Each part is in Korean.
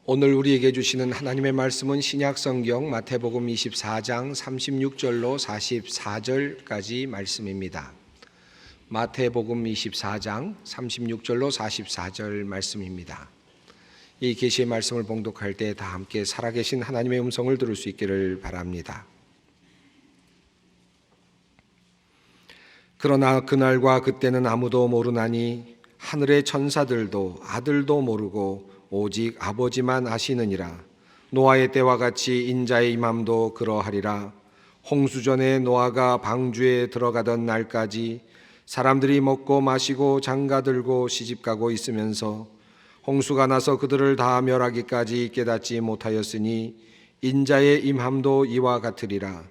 오늘 우리에게 주시는 하나님의 말씀은 신약성경 마태복음 24장 36절로 44절까지 말씀입니다. 마태복음 24장 36절로 44절 말씀입니다. 이 계시의 말씀을 봉독할 때 다 함께 살아계신 하나님의 음성을 들을 수 있기를 바랍니다. 그러나 그날과 그때는 아무도 모르나니 하늘의 천사들도 아들도 모르고 오직 아버지만 아시느니라. 노아의 때와 같이 인자의 임함도 그러하리라. 홍수전에 노아가 방주에 들어가던 날까지 사람들이 먹고 마시고 장가들고 시집가고 있으면서 홍수가 나서 그들을 다 멸하기까지 깨닫지 못하였으니 인자의 임함도 이와 같으리라.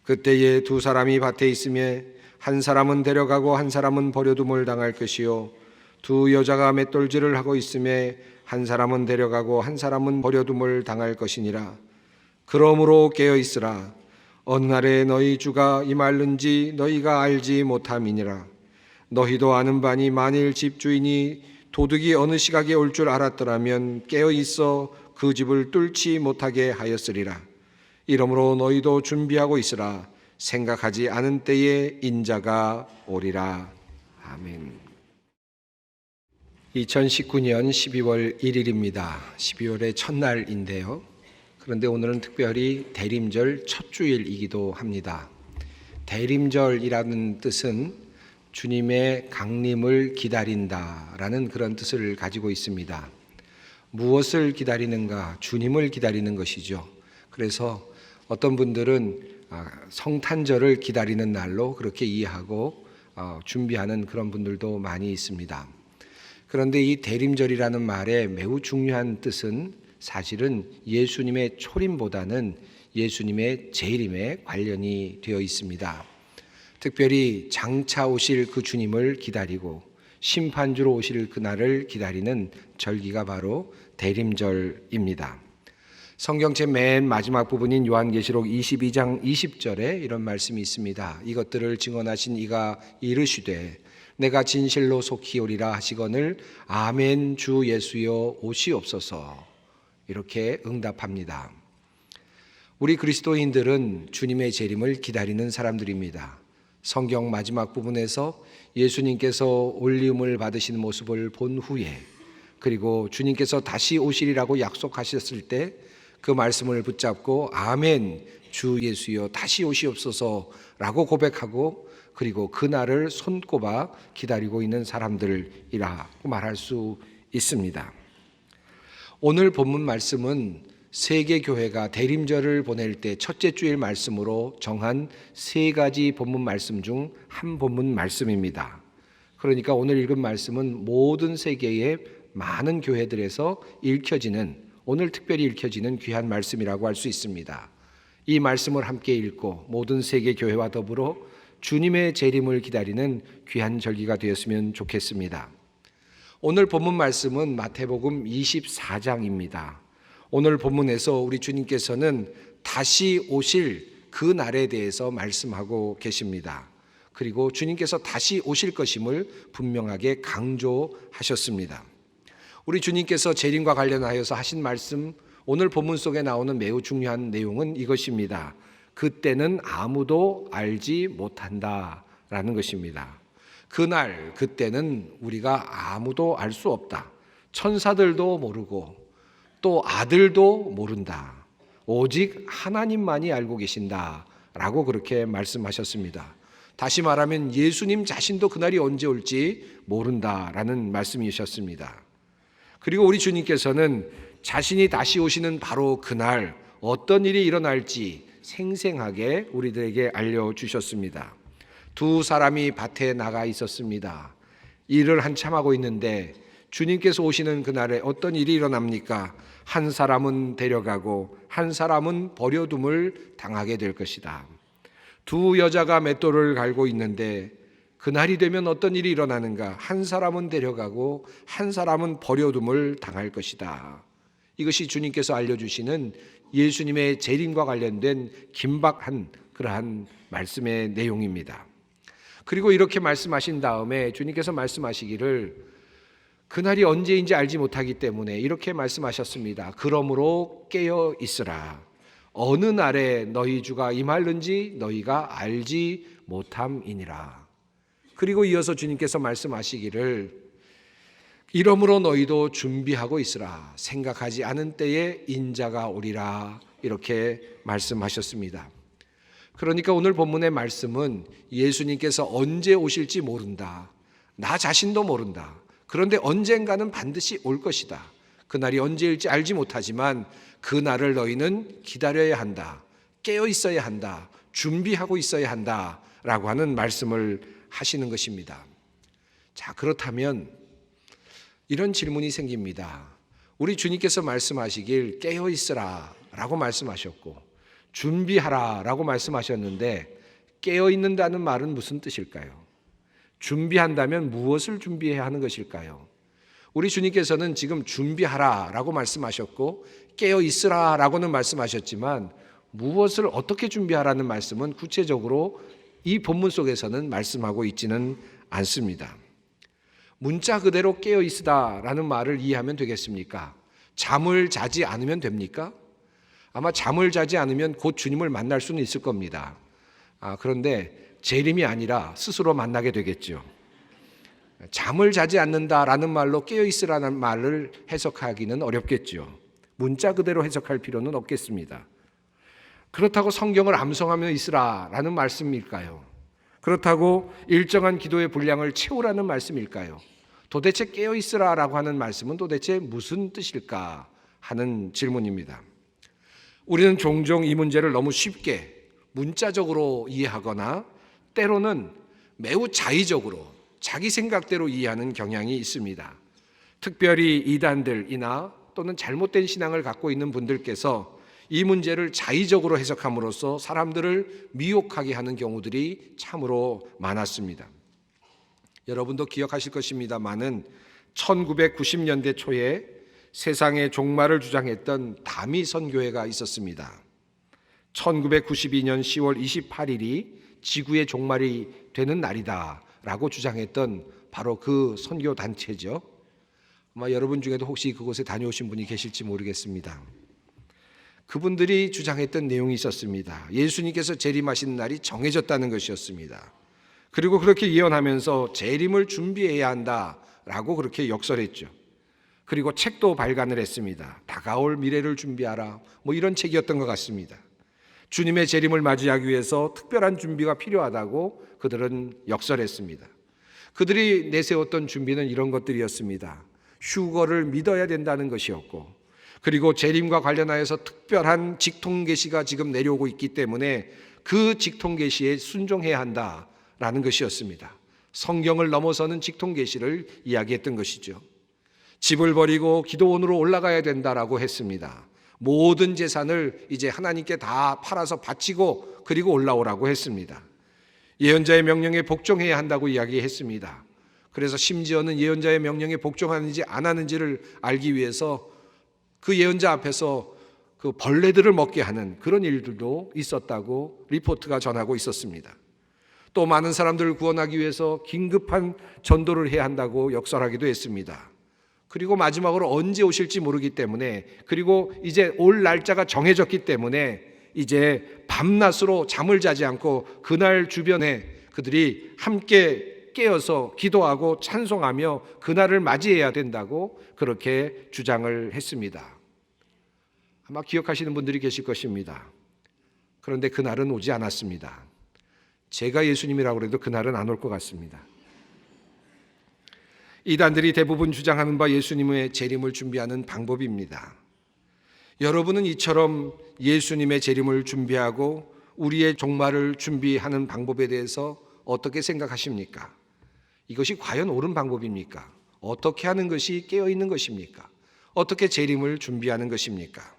그때에 두 사람이 밭에 있으며 한 사람은 데려가고 한 사람은 버려둠을 당할 것이요 두 여자가 맷돌질을 하고 있음에 한 사람은 데려가고 한 사람은 버려둠을 당할 것이니라. 그러므로 깨어있으라. 어느 날에 너희 주가 임할는지 너희가 알지 못함이니라. 너희도 아는 바니 만일 집주인이 도둑이 어느 시각에 올 줄 알았더라면 깨어있어 그 집을 뚫지 못하게 하였으리라. 이러므로 너희도 준비하고 있으라. 생각하지 않은 때에 인자가 오리라. 아멘. 2019년 12월 1일입니다. 12월의 첫날인데요. 그런데 오늘은 특별히 대림절 첫 주일이기도 합니다. 대림절이라는 뜻은 주님의 강림을 기다린다라는 그런 뜻을 가지고 있습니다. 무엇을 기다리는가? 주님을 기다리는 것이죠. 그래서 어떤 분들은 성탄절을 기다리는 날로 그렇게 이해하고 준비하는 그런 분들도 많이 있습니다. 그런데 이 대림절이라는 말의 매우 중요한 뜻은 사실은 예수님의 초림보다는 예수님의 재림에 관련이 되어 있습니다. 특별히 장차 오실 그 주님을 기다리고 심판주로 오실 그날을 기다리는 절기가 바로 대림절입니다. 성경책 맨 마지막 부분인 요한계시록 22장 20절에 이런 말씀이 있습니다. 이것들을 증언하신 이가 이르시되 내가 진실로 속히 오리라 하시거늘 아멘 주 예수여 오시옵소서. 이렇게 응답합니다. 우리 그리스도인들은 주님의 재림을 기다리는 사람들입니다. 성경 마지막 부분에서 예수님께서 올리움을 받으신 모습을 본 후에 그리고 주님께서 다시 오시리라고 약속하셨을 때 그 말씀을 붙잡고 아멘 주 예수여 다시 오시옵소서라고 고백하고 그리고 그날을 손꼽아 기다리고 있는 사람들이라고 말할 수 있습니다. 오늘 본문 말씀은 세계교회가 대림절을 보낼 때 첫째 주일 말씀으로 정한 세 가지 본문 말씀 중 한 본문 말씀입니다. 그러니까 오늘 읽은 말씀은 모든 세계의 많은 교회들에서 읽혀지는, 오늘 특별히 읽혀지는 귀한 말씀이라고 할 수 있습니다. 이 말씀을 함께 읽고 모든 세계교회와 더불어 주님의 재림을 기다리는 귀한 절기가 되었으면 좋겠습니다. 오늘 본문 말씀은 마태복음 24장입니다. 오늘 본문에서 우리 주님께서는 다시 오실 그 날에 대해서 말씀하고 계십니다. 그리고 주님께서 다시 오실 것임을 분명하게 강조하셨습니다. 우리 주님께서 재림과 관련하여서 하신 말씀, 오늘 본문 속에 나오는 매우 중요한 내용은 이것입니다. 그때는 아무도 알지 못한다라는 것입니다. 그날, 그때는 우리가 아무도 알 수 없다. 천사들도 모르고 또 아들도 모른다. 오직 하나님만이 알고 계신다라고 그렇게 말씀하셨습니다. 다시 말하면 예수님 자신도 그날이 언제 올지 모른다라는 말씀이셨습니다. 그리고 우리 주님께서는 자신이 다시 오시는 바로 그날 어떤 일이 일어날지 생생하게 우리들에게 알려주셨습니다. 두 사람이 밭에 나가 있었습니다. 일을 한참 하고 있는데 주님께서 오시는 그날에 어떤 일이 일어납니까? 한 사람은 데려가고 한 사람은 버려둠을 당하게 될 것이다. 두 여자가 맷돌을 갈고 있는데 그날이 되면 어떤 일이 일어나는가? 한 사람은 데려가고 한 사람은 버려둠을 당할 것이다. 이것이 주님께서 알려주시는 예수님의 재림과 관련된 긴박한 그러한 말씀의 내용입니다. 그리고 이렇게 말씀하신 다음에 주님께서 말씀하시기를 그날이 언제인지 알지 못하기 때문에 이렇게 말씀하셨습니다. 그러므로 깨어 있으라. 어느 날에 너희 주가 임할는지 너희가 알지 못함이니라. 그리고 이어서 주님께서 말씀하시기를 이러므로 너희도 준비하고 있으라. 생각하지 않은 때에 인자가 오리라. 이렇게 말씀하셨습니다. 그러니까 오늘 본문의 말씀은 예수님께서 언제 오실지 모른다. 나 자신도 모른다. 그런데 언젠가는 반드시 올 것이다. 그날이 언제일지 알지 못하지만 그날을 너희는 기다려야 한다. 깨어 있어야 한다. 준비하고 있어야 한다. 라고 하는 말씀을 하시는 것입니다. 자, 그렇다면 이런 질문이 생깁니다. 우리 주님께서 말씀하시길 깨어 있으라 라고 말씀하셨고 준비하라 라고 말씀하셨는데 깨어 있는다는 말은 무슨 뜻일까요? 준비한다면 무엇을 준비해야 하는 것일까요? 우리 주님께서는 지금 준비하라 라고 말씀하셨고 깨어 있으라 라고는 말씀하셨지만 무엇을 어떻게 준비하라는 말씀은 구체적으로 이 본문 속에서는 말씀하고 있지는 않습니다. 문자 그대로 깨어 있으다 라는 말을 이해하면 되겠습니까? 잠을 자지 않으면 됩니까? 아마 잠을 자지 않으면 곧 주님을 만날 수는 있을 겁니다. 그런데 재림이 아니라 스스로 만나게 되겠죠. 잠을 자지 않는다라는 말로 깨어 있으라는 말을 해석하기는 어렵겠죠. 문자 그대로 해석할 필요는 없겠습니다. 그렇다고 성경을 암송하며 있으라라는 말씀일까요? 그렇다고 일정한 기도의 분량을 채우라는 말씀일까요? 도대체 깨어 있으라라고 하는 말씀은 도대체 무슨 뜻일까 하는 질문입니다. 우리는 종종 이 문제를 너무 쉽게 문자적으로 이해하거나 때로는 매우 자의적으로 자기 생각대로 이해하는 경향이 있습니다. 특별히 이단들이나 또는 잘못된 신앙을 갖고 있는 분들께서 이 문제를 자의적으로 해석함으로써 사람들을 미혹하게 하는 경우들이 참으로 많았습니다. 여러분도 기억하실 것입니다마는 1990년대 초에 세상의 종말을 주장했던 다미 선교회가 있었습니다. 1992년 10월 28일이 지구의 종말이 되는 날이다 라고 주장했던 바로 그 선교 단체죠. 아마 여러분 중에도 혹시 그곳에 다녀오신 분이 계실지 모르겠습니다. 그분들이 주장했던 내용이 있었습니다. 예수님께서 재림하신 날이 정해졌다는 것이었습니다. 그리고 그렇게 예언하면서 재림을 준비해야 한다라고 그렇게 역설했죠. 그리고 책도 발간을 했습니다. 다가올 미래를 준비하라. 이런 책이었던 것 같습니다. 주님의 재림을 맞이하기 위해서 특별한 준비가 필요하다고 그들은 역설했습니다. 그들이 내세웠던 준비는 이런 것들이었습니다. 휴거를 믿어야 된다는 것이었고, 그리고 재림과 관련하여서 특별한 직통 계시가 지금 내려오고 있기 때문에 그 직통 계시에 순종해야 한다라는 것이었습니다. 성경을 넘어서는 직통 계시를 이야기했던 것이죠. 집을 버리고 기도원으로 올라가야 된다라고 했습니다. 모든 재산을 이제 하나님께 다 팔아서 바치고 그리고 올라오라고 했습니다. 예언자의 명령에 복종해야 한다고 이야기했습니다. 그래서 심지어는 예언자의 명령에 복종하는지 안 하는지를 알기 위해서 그 예언자 앞에서 그 벌레들을 먹게 하는 그런 일들도 있었다고 리포트가 전하고 있었습니다. 또 많은 사람들을 구원하기 위해서 긴급한 전도를 해야 한다고 역설하기도 했습니다. 그리고 마지막으로 언제 오실지 모르기 때문에, 그리고 이제 올 날짜가 정해졌기 때문에 이제 밤낮으로 잠을 자지 않고 그날 주변에 그들이 함께 깨어서 기도하고 찬송하며 그날을 맞이해야 된다고 그렇게 주장을 했습니다. 아마 기억하시는 분들이 계실 것입니다. 그런데 그날은 오지 않았습니다. 제가 예수님이라고 해도 그날은 안 올 것 같습니다. 이단들이 대부분 주장하는 바 예수님의 재림을 준비하는 방법입니다. 여러분은 이처럼 예수님의 재림을 준비하고 우리의 종말을 준비하는 방법에 대해서 어떻게 생각하십니까? 이것이 과연 옳은 방법입니까? 어떻게 하는 것이 깨어있는 것입니까? 어떻게 재림을 준비하는 것입니까?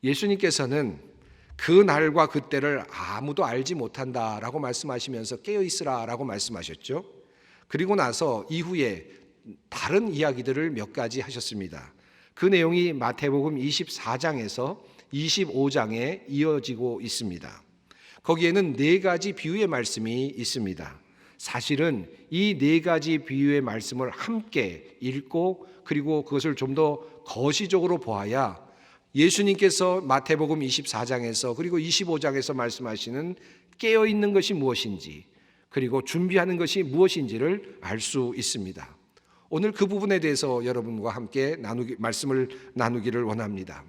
예수님께서는 그 날과 그때를 아무도 알지 못한다라고 말씀하시면서 깨어있으라라고 말씀하셨죠. 그리고 나서 이후에 다른 이야기들을 몇 가지 하셨습니다. 그 내용이 마태복음 24장에서 25장에 이어지고 있습니다. 거기에는 네 가지 비유의 말씀이 있습니다. 사실은 이 네 가지 비유의 말씀을 함께 읽고 그리고 그것을 좀 더 거시적으로 보아야 예수님께서 마태복음 24장에서 그리고 25장에서 말씀하시는 깨어있는 것이 무엇인지 그리고 준비하는 것이 무엇인지를 알 수 있습니다. 오늘 그 부분에 대해서 여러분과 함께 말씀을 나누기를 원합니다.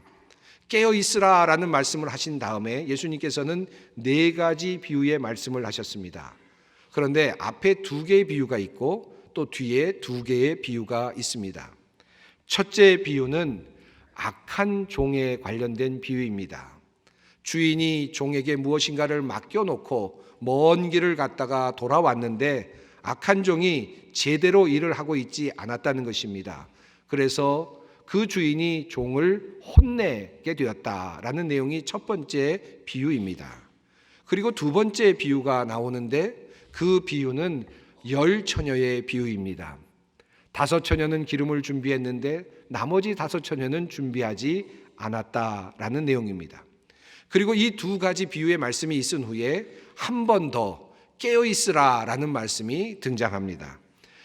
깨어있으라 라는 말씀을 하신 다음에 예수님께서는 네 가지 비유의 말씀을 하셨습니다. 그런데 앞에 두 개의 비유가 있고 또 뒤에 두 개의 비유가 있습니다. 첫째 비유는 악한 종에 관련된 비유입니다. 주인이 종에게 무엇인가를 맡겨놓고 먼 길을 갔다가 돌아왔는데 악한 종이 제대로 일을 하고 있지 않았다는 것입니다. 그래서 그 주인이 종을 혼내게 되었다라는 내용이 첫 번째 비유입니다. 그리고 두 번째 비유가 나오는데 그 비유는 10처녀의 비유입니다. 5처녀는 기름을 준비했는데 나머지 5처녀는 준비하지 않았다라는 내용입니다. 그리고 이 두 가지 비유의 말씀이 있은 후에 한 번 더 깨어있으라 라는 말씀이 등장합니다.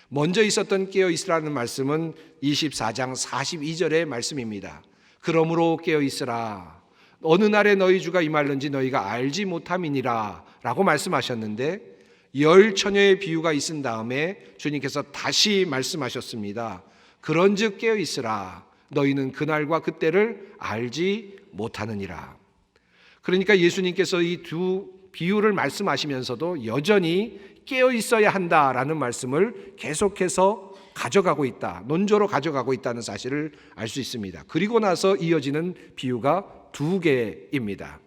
먼저 있었던 깨어있으라는 말씀은 24장 42절의 말씀입니다. 그러므로 깨어있으라. 어느 날에 너희 주가 임할는지 너희가 알지 못함이니라 라고 말씀하셨는데 10처녀의 비유가 있은 다음에 주님께서 다시 말씀하셨습니다. 그런즉 깨어있으라. 너희는 그날과 그때를 알지 못하느니라. 그러니까 예수님께서 이 두 비유를 말씀하시면서도 여전히 깨어 있어야 한다라는 말씀을 계속해서 가져가고 있다, 논조로 가져가고 있다는 사실을 알 수 있습니다. 그리고 나서 이어지는 비유가 두 개입니다.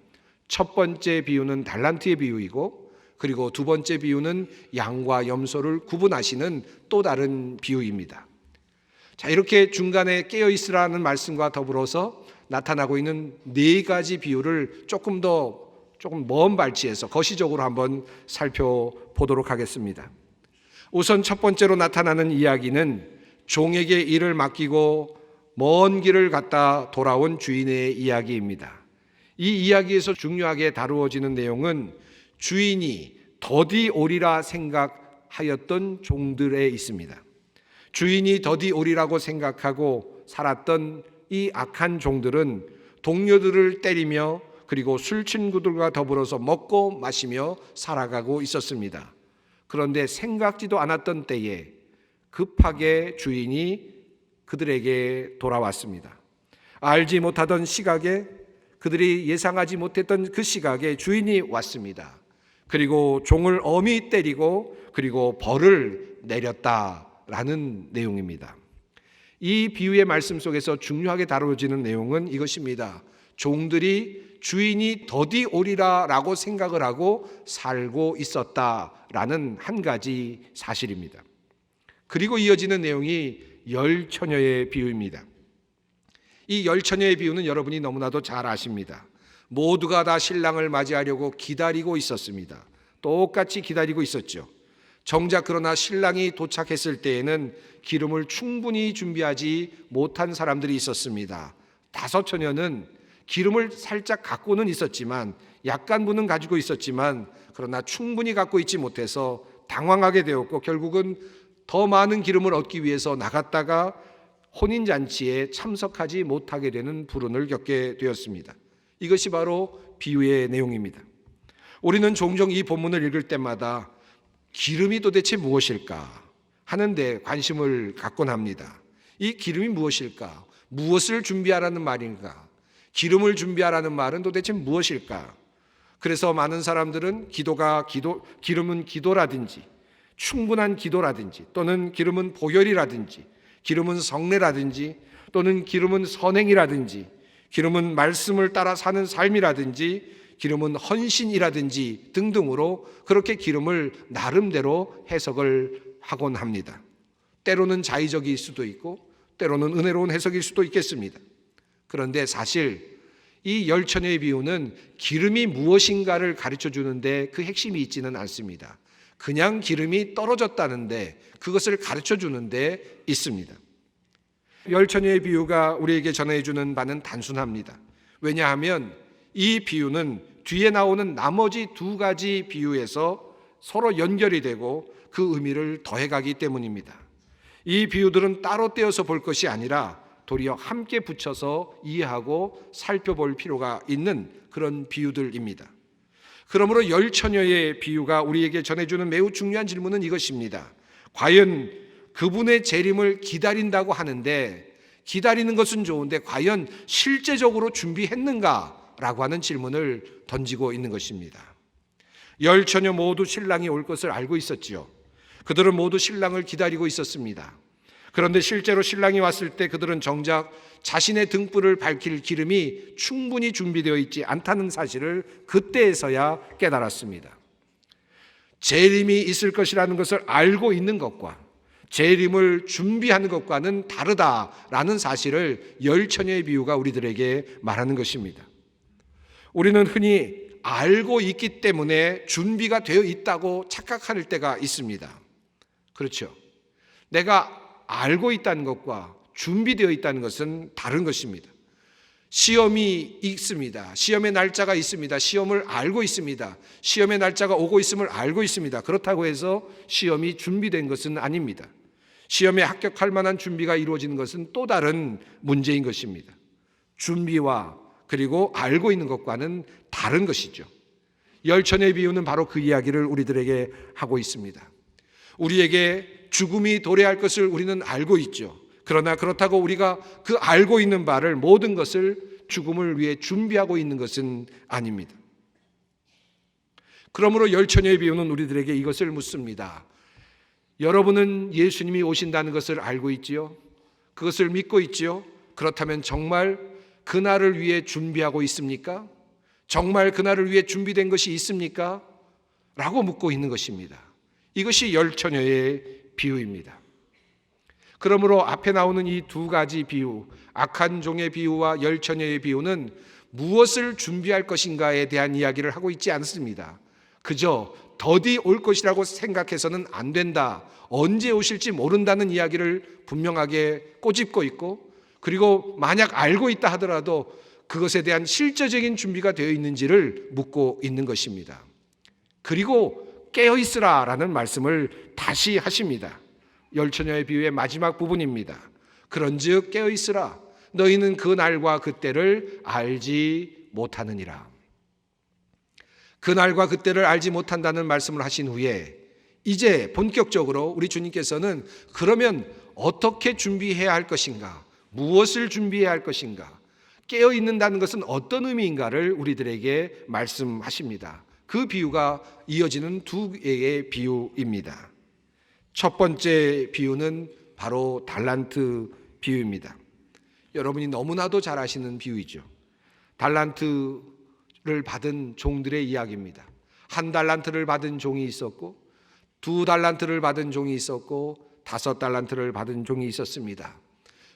첫 번째 비유는 달란트의 비유이고 그리고 두 번째 비유는 양과 염소를 구분하시는 또 다른 비유입니다. 자, 이렇게 중간에 깨어 있으라는 말씀과 더불어서 나타나고 있는 네 가지 비유를 조금 먼 발치에서 거시적으로 한번 살펴보도록 하겠습니다. 우선 첫 번째로 나타나는 이야기는 종에게 일을 맡기고 먼 길을 갔다 돌아온 주인의 이야기입니다. 이 이야기에서 중요하게 다루어지는 내용은 주인이 더디 오리라 생각하였던 종들에 있습니다. 주인이 더디 오리라고 생각하고 살았던 이 악한 종들은 동료들을 때리며 그리고 술 친구들과 더불어서 먹고 마시며 살아가고 있었습니다. 그런데 생각지도 않았던 때에 급하게 주인이 그들에게 돌아왔습니다. 알지 못하던 시각에 그들이 예상하지 못했던 그 시각에 주인이 왔습니다. 그리고 종을 엄히 때리고 그리고 벌을 내렸다라는 내용입니다. 이 비유의 말씀 속에서 중요하게 다뤄지는 내용은 이것입니다. 종들이 주인이 더디 오리라 라고 생각을 하고 살고 있었다라는 한 가지 사실입니다. 그리고 이어지는 내용이 10처녀의 비유입니다. 이 10처녀의 비유는 여러분이 너무나도 잘 아십니다. 모두가 다 신랑을 맞이하려고 기다리고 있었습니다. 똑같이 기다리고 있었죠. 정작 그러나 신랑이 도착했을 때에는 기름을 충분히 준비하지 못한 사람들이 있었습니다. 5처녀는 기름을 살짝 갖고는 있었지만 약간 분은 가지고 있었지만 그러나 충분히 갖고 있지 못해서 당황하게 되었고 결국은 더 많은 기름을 얻기 위해서 나갔다가 혼인잔치에 참석하지 못하게 되는 불운을 겪게 되었습니다. 이것이 바로 비유의 내용입니다. 우리는 종종 이 본문을 읽을 때마다 기름이 도대체 무엇일까 하는데 관심을 갖곤 합니다. 이 기름이 무엇일까? 무엇을 준비하라는 말인가? 기름을 준비하라는 말은 도대체 무엇일까? 그래서 많은 사람들은 기름은 기도라든지 충분한 기도라든지 또는 기름은 보혈이라든지 기름은 성례라든지 또는 기름은 선행이라든지 기름은 말씀을 따라 사는 삶이라든지 기름은 헌신이라든지 등등으로 그렇게 기름을 나름대로 해석을 하곤 합니다. 때로는 자의적일 수도 있고 때로는 은혜로운 해석일 수도 있겠습니다. 그런데 사실 이 10처녀의 비유는 기름이 무엇인가를 가르쳐 주는데 그 핵심이 있지는 않습니다. 그냥 기름이 떨어졌다는데 그것을 가르쳐 주는데 있습니다. 10처녀의 비유가 우리에게 전해주는 바는 단순합니다. 왜냐하면 이 비유는 뒤에 나오는 나머지 두 가지 비유에서 서로 연결이 되고 그 의미를 더해가기 때문입니다. 이 비유들은 따로 떼어서 볼 것이 아니라 도리어 함께 붙여서 이해하고 살펴볼 필요가 있는 그런 비유들입니다. 그러므로 열 처녀의 비유가 우리에게 전해주는 매우 중요한 질문은 이것입니다. 과연 그분의 재림을 기다린다고 하는데, 기다리는 것은 좋은데 과연 실제적으로 준비했는가라고 하는 질문을 던지고 있는 것입니다. 열 처녀 모두 신랑이 올 것을 알고 있었지요. 그들은 모두 신랑을 기다리고 있었습니다. 그런데 실제로 신랑이 왔을 때 그들은 정작 자신의 등불을 밝힐 기름이 충분히 준비되어 있지 않다는 사실을 그때에서야 깨달았습니다. 재림이 있을 것이라는 것을 알고 있는 것과 재림을 준비하는 것과는 다르다라는 사실을 열 처녀의 비유가 우리들에게 말하는 것입니다. 우리는 흔히 알고 있기 때문에 준비가 되어 있다고 착각할 때가 있습니다. 그렇죠. 내가 알고 있다는 것과 준비되어 있다는 것은 다른 것입니다. 시험이 있습니다. 시험의 날짜가 있습니다. 시험을 알고 있습니다. 시험의 날짜가 오고 있음을 알고 있습니다. 그렇다고 해서 시험이 준비된 것은 아닙니다. 시험에 합격할 만한 준비가 이루어지는 것은 또 다른 문제인 것입니다. 준비와 그리고 알고 있는 것과는 다른 것이죠. 열 처녀의 비유는 바로 그 이야기를 우리들에게 하고 있습니다. 우리에게 죽음이 도래할 것을 우리는 알고 있죠. 그러나 그렇다고 우리가 그 알고 있는 바를 모든 것을 죽음을 위해 준비하고 있는 것은 아닙니다. 그러므로 열 처녀의 비유는 우리들에게 이것을 묻습니다. 여러분은 예수님이 오신다는 것을 알고 있지요? 그것을 믿고 있지요? 그렇다면 정말 그날을 위해 준비하고 있습니까? 정말 그날을 위해 준비된 것이 있습니까? 라고 묻고 있는 것입니다. 이것이 열 처녀의 비유입니다. 그러므로 앞에 나오는 이 두 가지 비유, 악한 종의 비유와 열 처녀의 비유는 무엇을 준비할 것인가에 대한 이야기를 하고 있지 않습니다. 그저 더디 올 것이라고 생각해서는 안 된다, 언제 오실지 모른다는 이야기를 분명하게 꼬집고 있고, 그리고 만약 알고 있다 하더라도 그것에 대한 실제적인 준비가 되어 있는지를 묻고 있는 것입니다. 그리고 깨어있으라 라는 말씀을 다시 하십니다. 열 처녀의 비유의 마지막 부분입니다. 그런즉 깨어있으라, 너희는 그 날과 그때를 알지 못하느니라. 그 날과 그때를 알지 못한다는 말씀을 하신 후에 이제 본격적으로 우리 주님께서는 그러면 어떻게 준비해야 할 것인가, 무엇을 준비해야 할 것인가, 깨어있는다는 것은 어떤 의미인가를 우리들에게 말씀하십니다. 그 비유가 이어지는 두 개의 비유입니다. 첫 번째 비유는 바로 달란트 비유입니다. 여러분이 너무나도 잘 아시는 비유이죠. 달란트를 받은 종들의 이야기입니다. 한 달란트를 받은 종이 있었고, 두 달란트를 받은 종이 있었고, 5달란트를 받은 종이 있었습니다.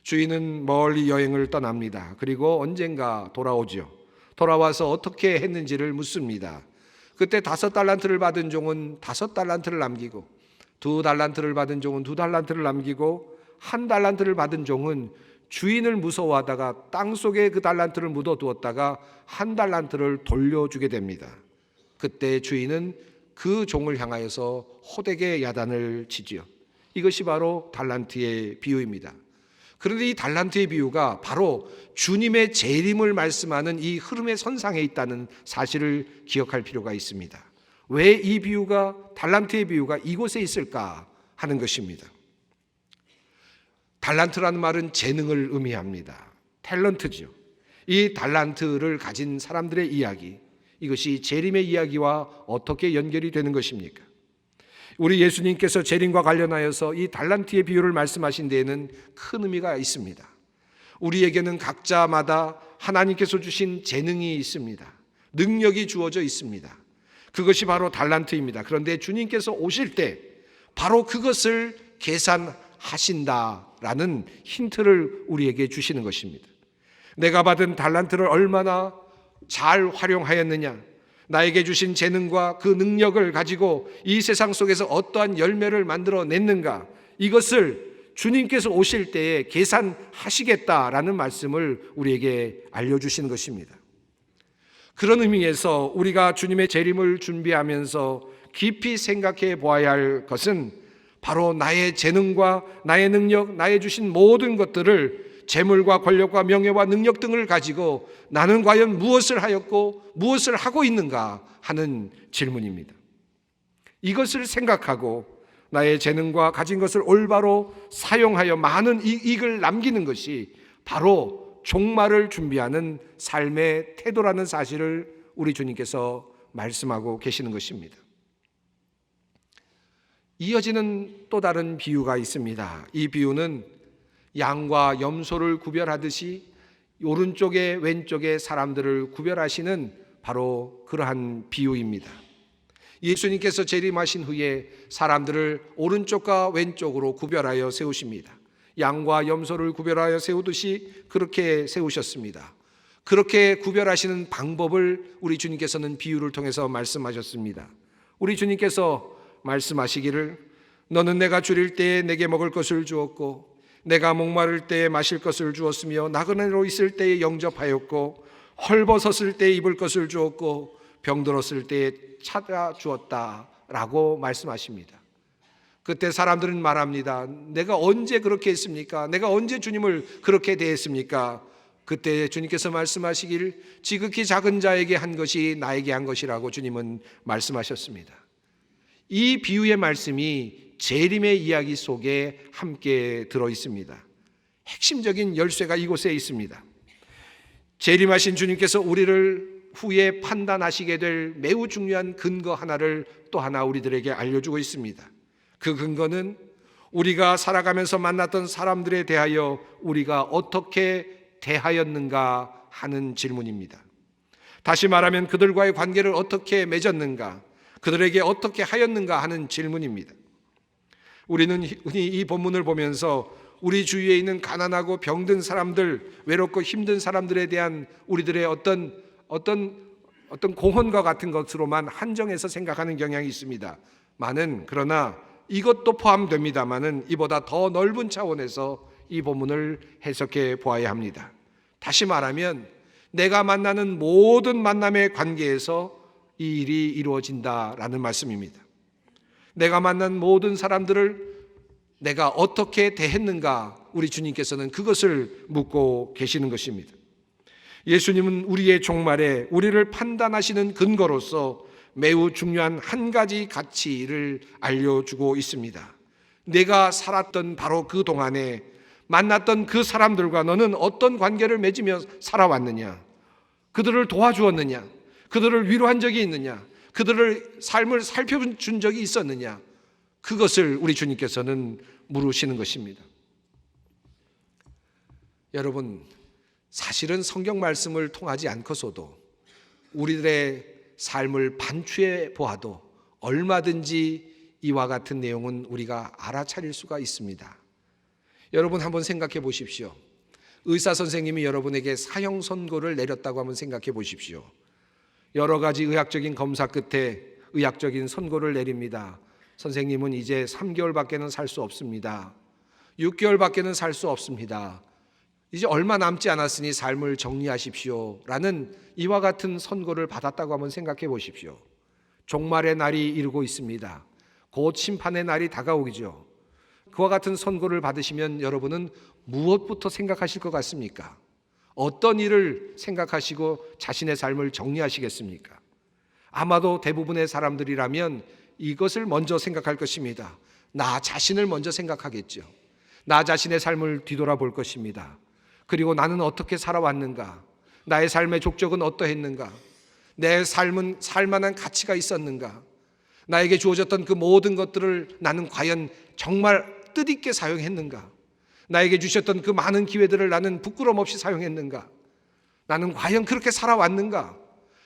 주인은 멀리 여행을 떠납니다. 그리고 언젠가 돌아오죠. 돌아와서 어떻게 했는지를 묻습니다. 그때 5달란트를 받은 종은 5달란트를 남기고, 2달란트를 받은 종은 2달란트를 남기고, 1달란트를 받은 종은 주인을 무서워하다가 땅속에 그 달란트를 묻어두었다가 1달란트를 돌려주게 됩니다. 그때 주인은 그 종을 향하여서 호되게 야단을 치지요. 이것이 바로 달란트의 비유입니다. 그런데 이 달란트의 비유가 바로 주님의 재림을 말씀하는 이 흐름의 선상에 있다는 사실을 기억할 필요가 있습니다. 왜 이 비유가, 달란트의 비유가 이곳에 있을까 하는 것입니다. 달란트라는 말은 재능을 의미합니다. 탤런트죠. 이 달란트를 가진 사람들의 이야기, 이것이 재림의 이야기와 어떻게 연결이 되는 것입니까? 우리 예수님께서 재림과 관련하여서 이 달란트의 비유를 말씀하신 데에는 큰 의미가 있습니다. 우리에게는 각자마다 하나님께서 주신 재능이 있습니다. 능력이 주어져 있습니다. 그것이 바로 달란트입니다. 그런데 주님께서 오실 때 바로 그것을 계산하신다라는 힌트를 우리에게 주시는 것입니다. 내가 받은 달란트를 얼마나 잘 활용하였느냐, 나에게 주신 재능과 그 능력을 가지고 이 세상 속에서 어떠한 열매를 만들어냈는가, 이것을 주님께서 오실 때에 계산하시겠다라는 말씀을 우리에게 알려주시는 것입니다. 그런 의미에서 우리가 주님의 재림을 준비하면서 깊이 생각해 보아야 할 것은 바로 나의 재능과 나의 능력, 나의 주신 모든 것들을 재물과 권력과 명예와 능력 등을 가지고 나는 과연 무엇을 하였고 무엇을 하고 있는가 하는 질문입니다. 이것을 생각하고 나의 재능과 가진 것을 올바로 사용하여 많은 이익을 남기는 것이 바로 종말을 준비하는 삶의 태도라는 사실을 우리 주님께서 말씀하고 계시는 것입니다. 이어지는 또 다른 비유가 있습니다. 이 비유는 양과 염소를 구별하듯이 오른쪽에 왼쪽에 사람들을 구별하시는 바로 그러한 비유입니다. 예수님께서 재림하신 후에 사람들을 오른쪽과 왼쪽으로 구별하여 세우십니다. 양과 염소를 구별하여 세우듯이 그렇게 세우셨습니다. 그렇게 구별하시는 방법을 우리 주님께서는 비유를 통해서 말씀하셨습니다. 우리 주님께서 말씀하시기를 너는 내가 줄일 때에 내게 먹을 것을 주었고 내가 목마를 때에 마실 것을 주었으며 나그네로 있을 때에 영접하였고 헐벗었을 때에 입을 것을 주었고 병들었을 때에 찾아주었다 라고 말씀하십니다. 그때 사람들은 말합니다. 내가 언제 그렇게 했습니까? 내가 언제 주님을 그렇게 대했습니까? 그때 주님께서 말씀하시길 지극히 작은 자에게 한 것이 나에게 한 것이라고 주님은 말씀하셨습니다. 이 비유의 말씀이 재림의 이야기 속에 함께 들어 있습니다. 핵심적인 열쇠가 이곳에 있습니다. 재림하신 주님께서 우리를 후에 판단하시게 될 매우 중요한 근거 하나를 또 하나 우리들에게 알려주고 있습니다. 그 근거는 우리가 살아가면서 만났던 사람들에 대하여 우리가 어떻게 대하였는가 하는 질문입니다. 다시 말하면 그들과의 관계를 어떻게 맺었는가, 그들에게 어떻게 하였는가 하는 질문입니다. 우리는 흔히 이 본문을 보면서 우리 주위에 있는 가난하고 병든 사람들, 외롭고 힘든 사람들에 대한 우리들의 어떤 공헌과 같은 것으로만 한정해서 생각하는 경향이 있습니다. 그러나 이것도 포함됩니다만은 이보다 더 넓은 차원에서 이 본문을 해석해 보아야 합니다. 다시 말하면 내가 만나는 모든 만남의 관계에서 이 일이 이루어진다라는 말씀입니다. 내가 만난 모든 사람들을 내가 어떻게 대했는가, 우리 주님께서는 그것을 묻고 계시는 것입니다. 예수님은 우리의 종말에 우리를 판단하시는 근거로서 매우 중요한 한 가지 가치를 알려주고 있습니다. 내가 살았던 바로 그 동안에 만났던 그 사람들과 너는 어떤 관계를 맺으며 살아왔느냐, 그들을 도와주었느냐, 그들을 위로한 적이 있느냐, 그들의 삶을 살펴준 적이 있었느냐, 그것을 우리 주님께서는 물으시는 것입니다. 여러분, 사실은 성경 말씀을 통하지 않고서도 우리들의 삶을 반추해 보아도 얼마든지 이와 같은 내용은 우리가 알아차릴 수가 있습니다. 여러분 한번 생각해 보십시오. 의사 선생님이 여러분에게 사형 선고를 내렸다고 한번 생각해 보십시오. 여러 가지 의학적인 검사 끝에 의학적인 선고를 내립니다. 선생님은 이제 3개월밖에는 살 수 없습니다. 6개월밖에는 살 수 없습니다. 이제 얼마 남지 않았으니 삶을 정리하십시오 라는 이와 같은 선고를 받았다고 한번 생각해 보십시오. 종말의 날이 이르고 있습니다. 곧 심판의 날이 다가오기죠. 그와 같은 선고를 받으시면 여러분은 무엇부터 생각하실 것 같습니까? 어떤 일을 생각하시고 자신의 삶을 정리하시겠습니까? 아마도 대부분의 사람들이라면 이것을 먼저 생각할 것입니다. 나 자신을 먼저 생각하겠죠. 나 자신의 삶을 뒤돌아볼 것입니다. 그리고 나는 어떻게 살아왔는가? 나의 삶의 족적은 어떠했는가? 내 삶은 살만한 가치가 있었는가? 나에게 주어졌던 그 모든 것들을 나는 과연 정말 뜻있게 사용했는가? 나에게 주셨던 그 많은 기회들을 나는 부끄럼 없이 사용했는가? 나는 과연 그렇게 살아왔는가?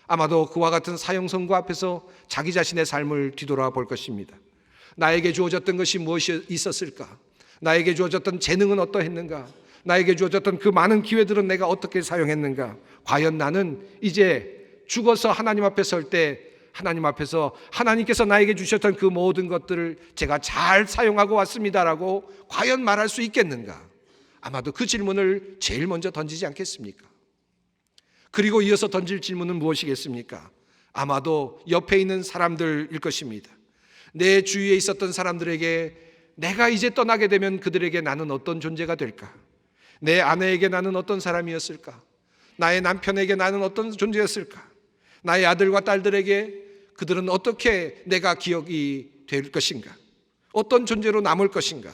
아마도 그와 같은 사형 선고 앞에서 자기 자신의 삶을 뒤돌아볼 것입니다. 나에게 주어졌던 것이 무엇이 있었을까? 나에게 주어졌던 재능은 어떠했는가? 나에게 주어졌던 그 많은 기회들은 내가 어떻게 사용했는가? 과연 나는 이제 죽어서 하나님 앞에 설 때 하나님 앞에서 하나님께서 나에게 주셨던 그 모든 것들을 제가 잘 사용하고 왔습니다라고 과연 말할 수 있겠는가? 아마도 그 질문을 제일 먼저 던지지 않겠습니까? 그리고 이어서 던질 질문은 무엇이겠습니까? 아마도 옆에 있는 사람들일 것입니다. 내 주위에 있었던 사람들에게 내가 이제 떠나게 되면 그들에게 나는 어떤 존재가 될까? 내 아내에게 나는 어떤 사람이었을까? 나의 남편에게 나는 어떤 존재였을까? 나의 아들과 딸들에게 그들은 어떻게 내가 기억이 될 것인가? 어떤 존재로 남을 것인가?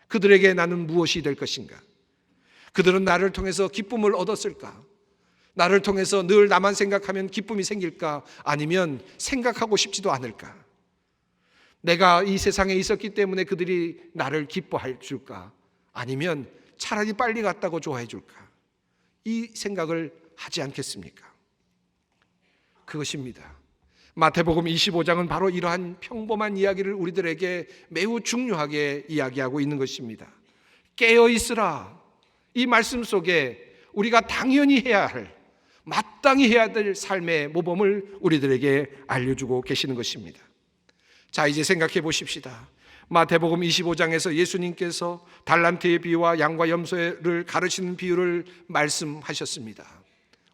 그들에게 나는 무엇이 될 것인가? 그들은 나를 통해서 기쁨을 얻었을까? 나를 통해서 늘 나만 생각하면 기쁨이 생길까? 아니면 생각하고 싶지도 않을까? 내가 이 세상에 있었기 때문에 그들이 나를 기뻐해 줄까? 아니면 차라리 빨리 갔다고 좋아해 줄까? 이 생각을 하지 않겠습니까? 그것입니다. 마태복음 25장은 바로 이러한 평범한 이야기를 우리들에게 매우 중요하게 이야기하고 있는 것입니다. 깨어 있으라. 이 말씀 속에 우리가 당연히 해야 할, 마땅히 해야 될 삶의 모범을 우리들에게 알려주고 계시는 것입니다. 자, 이제 생각해 보십시다. 마태복음 25장에서 예수님께서 달란트의 비유와 양과 염소를 가르치는 비유를 말씀하셨습니다.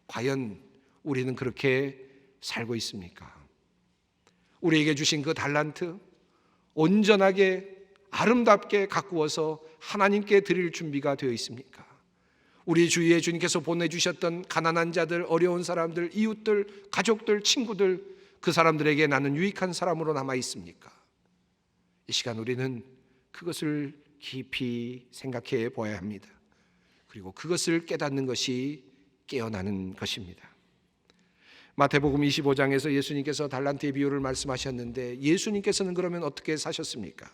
과연 우리는 그렇게 살고 있습니까? 우리에게 주신 그 달란트 온전하게 아름답게 가꾸어서 하나님께 드릴 준비가 되어 있습니까? 우리 주위에 주님께서 보내주셨던 가난한 자들, 어려운 사람들, 이웃들, 가족들, 친구들, 그 사람들에게 나는 유익한 사람으로 남아 있습니까? 이 시간 우리는 그것을 깊이 생각해 보아야 합니다. 그리고 그것을 깨닫는 것이 깨어나는 것입니다. 마태복음 25장에서 예수님께서 달란트의 비유를 말씀하셨는데 예수님께서는 그러면 어떻게 사셨습니까?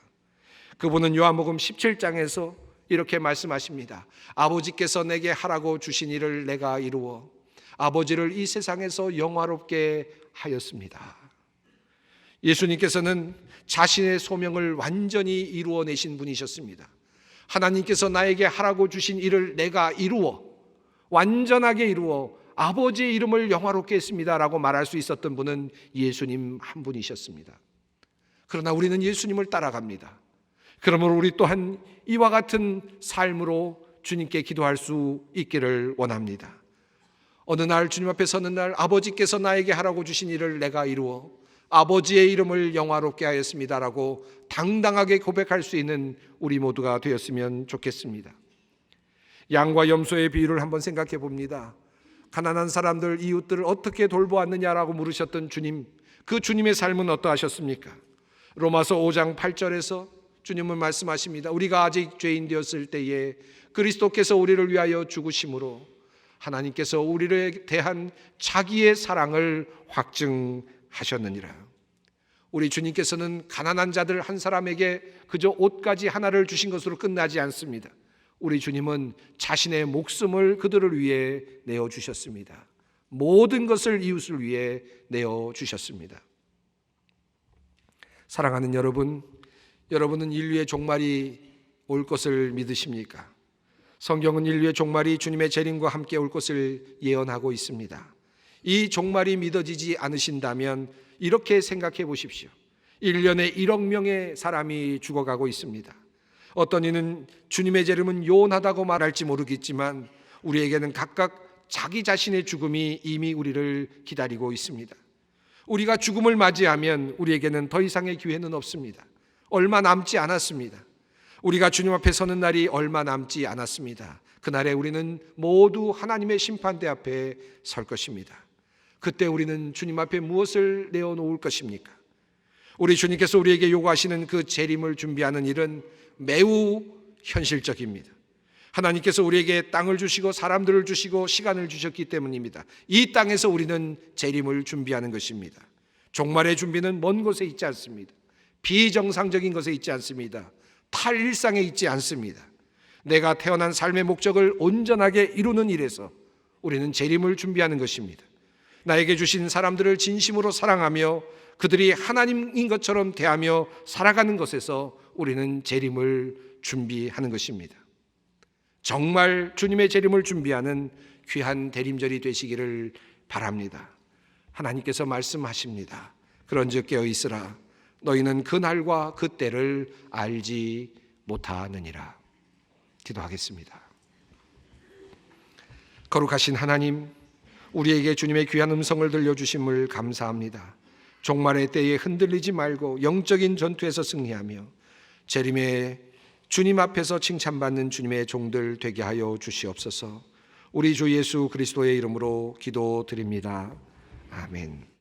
그분은 요한복음 17장에서 이렇게 말씀하십니다. 아버지께서 내게 하라고 주신 일을 내가 이루어 아버지를 이 세상에서 영화롭게 하였습니다. 예수님께서는 자신의 소명을 완전히 이루어내신 분이셨습니다. 하나님께서 나에게 하라고 주신 일을 내가 이루어 완전하게 이루어 아버지의 이름을 영화롭게 했습니다라고 말할 수 있었던 분은 예수님 한 분이셨습니다. 그러나 우리는 예수님을 따라갑니다. 그러므로 우리 또한 이와 같은 삶으로 주님께 기도할 수 있기를 원합니다. 어느 날 주님 앞에 서는 날 아버지께서 나에게 하라고 주신 일을 내가 이루어 아버지의 이름을 영화롭게 하였습니다라고 당당하게 고백할 수 있는 우리 모두가 되었으면 좋겠습니다. 양과 염소의 비유를 한번 생각해 봅니다. 가난한 사람들, 이웃들을 어떻게 돌보았느냐라고 물으셨던 주님, 그 주님의 삶은 어떠하셨습니까? 로마서 5장 8절에서 주님은 말씀하십니다. 우리가 아직 죄인 되었을 때에 그리스도께서 우리를 위하여 죽으심으로 하나님께서 우리를 대한 자기의 사랑을 확증하셨느니라. 우리 주님께서는 가난한 자들 한 사람에게 그저 옷가지 하나를 주신 것으로 끝나지 않습니다. 우리 주님은 자신의 목숨을 그들을 위해 내어주셨습니다. 모든 것을 이웃을 위해 내어주셨습니다. 사랑하는 여러분, 여러분은 인류의 종말이 올 것을 믿으십니까? 성경은 인류의 종말이 주님의 재림과 함께 올 것을 예언하고 있습니다. 이 종말이 믿어지지 않으신다면 이렇게 생각해 보십시오. 1년에 1억 명의 사람이 죽어가고 있습니다. 어떤 이는 주님의 재림은 요원하다고 말할지 모르겠지만 우리에게는 각각 자기 자신의 죽음이 이미 우리를 기다리고 있습니다. 우리가 죽음을 맞이하면 우리에게는 더 이상의 기회는 없습니다. 얼마 남지 않았습니다. 우리가 주님 앞에 서는 날이 얼마 남지 않았습니다. 그날에 우리는 모두 하나님의 심판대 앞에 설 것입니다. 그때 우리는 주님 앞에 무엇을 내어놓을 것입니까? 우리 주님께서 우리에게 요구하시는 그 재림을 준비하는 일은 매우 현실적입니다. 하나님께서 우리에게 땅을 주시고 사람들을 주시고 시간을 주셨기 때문입니다. 이 땅에서 우리는 재림을 준비하는 것입니다. 종말의 준비는 먼 곳에 있지 않습니다. 비정상적인 것에 있지 않습니다. 탈일상에 있지 않습니다. 내가 태어난 삶의 목적을 온전하게 이루는 일에서 우리는 재림을 준비하는 것입니다. 나에게 주신 사람들을 진심으로 사랑하며 그들이 하나님인 것처럼 대하며 살아가는 것에서 우리는 재림을 준비하는 것입니다. 정말 주님의 재림을 준비하는 귀한 대림절이 되시기를 바랍니다. 하나님께서 말씀하십니다. 그런즉 깨어 있으라. 너희는 그 날과 그 때를 알지 못하느니라. 기도하겠습니다. 거룩하신 하나님, 우리에게 주님의 귀한 음성을 들려주심을 감사합니다. 종말의 때에 흔들리지 말고 영적인 전투에서 승리하며 재림의 주님 앞에서 칭찬받는 주님의 종들 되게 하여 주시옵소서. 우리 주 예수 그리스도의 이름으로 기도드립니다. 아멘.